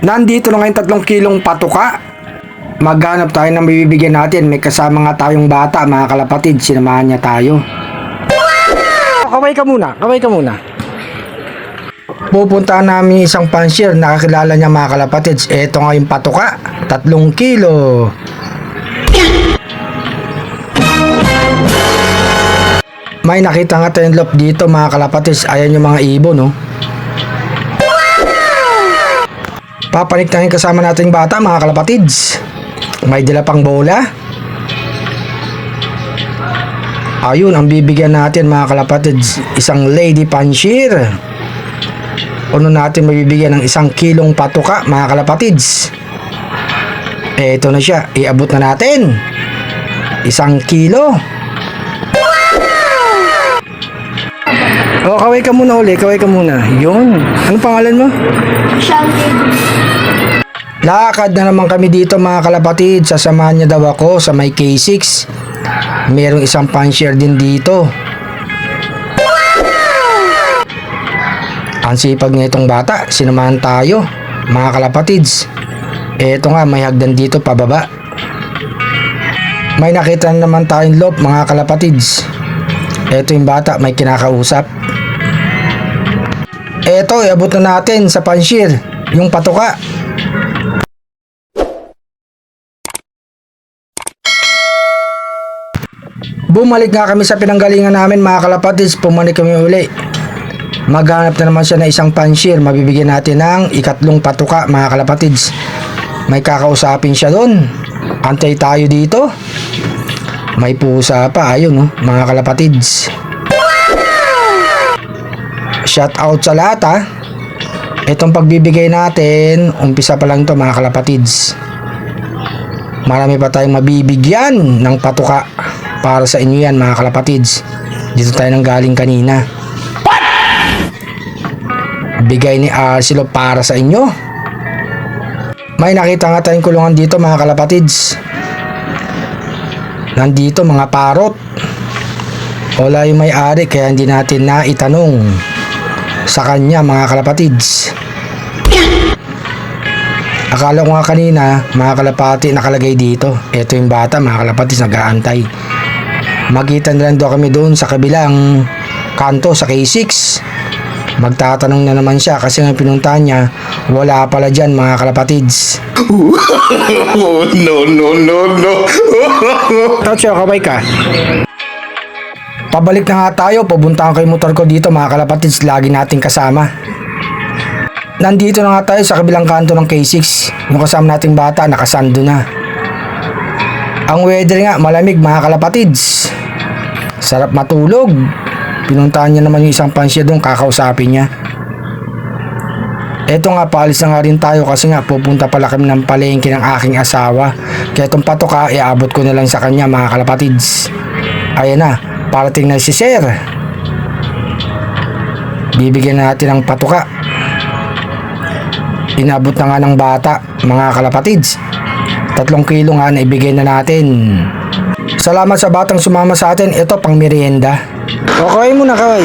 Nandito na ngayon 3 kilong patuka. Maghanap tayo ng bibigyan natin. May kasama nga tayong bata, mga kalapatid. Sinamahan niya tayo. Kaway ka muna, kaway ka muna. Pupuntahan namin isang pansier. Nakakilala niya, mga kalapatid. Ito nga yung patuka. 3 kilo. May nakita nga tayong lop dito, mga kalapatid. Ayan yung mga ibon, no? Papaniktahin kasama nating bata, mga kalapatids. May dala pang bola. Ayun, ang bibigyan natin, mga kalapatids, isang lady pansier. Ano natin mabibigyan ng 1 kilong patuka, mga kalapatids? Eto na siya, iabot na natin. 1 kilo. O, kaway ka muna uli, kaway ka muna. Yun. Ano pangalan mo? Lakad na naman kami dito, mga kalapatid. Sasamahan niya daw ako sa may K6. Merong isang pansier din dito. Ang sipag niya itong bata. Sinamahan tayo, mga kalapatids. Eto nga, may hagdan dito pababa. May nakita na naman tayong lop, mga kalapatids. Eto yung bata, may kinakausap. Eto, iabot na natin sa pansier yung patuka. Bumalik nga kami sa pinanggalingan namin, mga kalapatids. Pumanik kami uli. Maghanap na naman siya na isang pansier. Mabibigyan natin ng 3 patuka, mga kalapatids. May kakausapin siya doon. Antay tayo dito. May pusa pa, ayun, no, mga kalapatids. Shout out sa lahat, ha. Itong pagbibigay natin, umpisa pa lang to, mga kalapatids. Marami pa tayong mabibigyan ng patuka para sa inyo yan, mga kalapatids. Dito tayo nang galing kanina. Bigay ni Arcelo para sa inyo. May nakita nga tayong kulungan dito, mga kalapatids. Nandito mga parot. Wala yung may-ari, kaya hindi natin na itanong sa kanya, mga kalapatids. Akala ko nga kanina, mga kalapati, nakalagay dito. Ito yung bata, mga kalapatids, nag-aantay. Magkita na lang daw kami doon sa kabilang kanto sa K6. Magtatanong na naman siya kasi nga pinuntahan niya, wala pala dyan, mga kalapatids. No. Tacho, kabay ka. Pabalik na nga tayo. Pabuntahan ko yung motor ko dito, mga kalapatids. Lagi nating kasama. Nandito na nga tayo sa kabilang kanto ng K6. Yung kasama nating bata, nakasando na. Ang weather nga, malamig, mga kalapatids. Sarap matulog. Pinuntahan niya naman yung isang pansier doon, kakausapin niya. Eto nga, paalis na nga rin tayo kasi nga pupunta pala kami ng palengke ng aking asawa. Kaya itong patuka, iabot ko na lang sa kanya, mga kalapatids. Ayan na, parating na si Sir. Bibigyan natin ng patuka. Inabot na nga ng bata, mga kalapatids. 3 kilo nga na ibigay na natin. Salamat sa batang sumama sa atin. Ito pang merienda. O, kaway muna, kaway.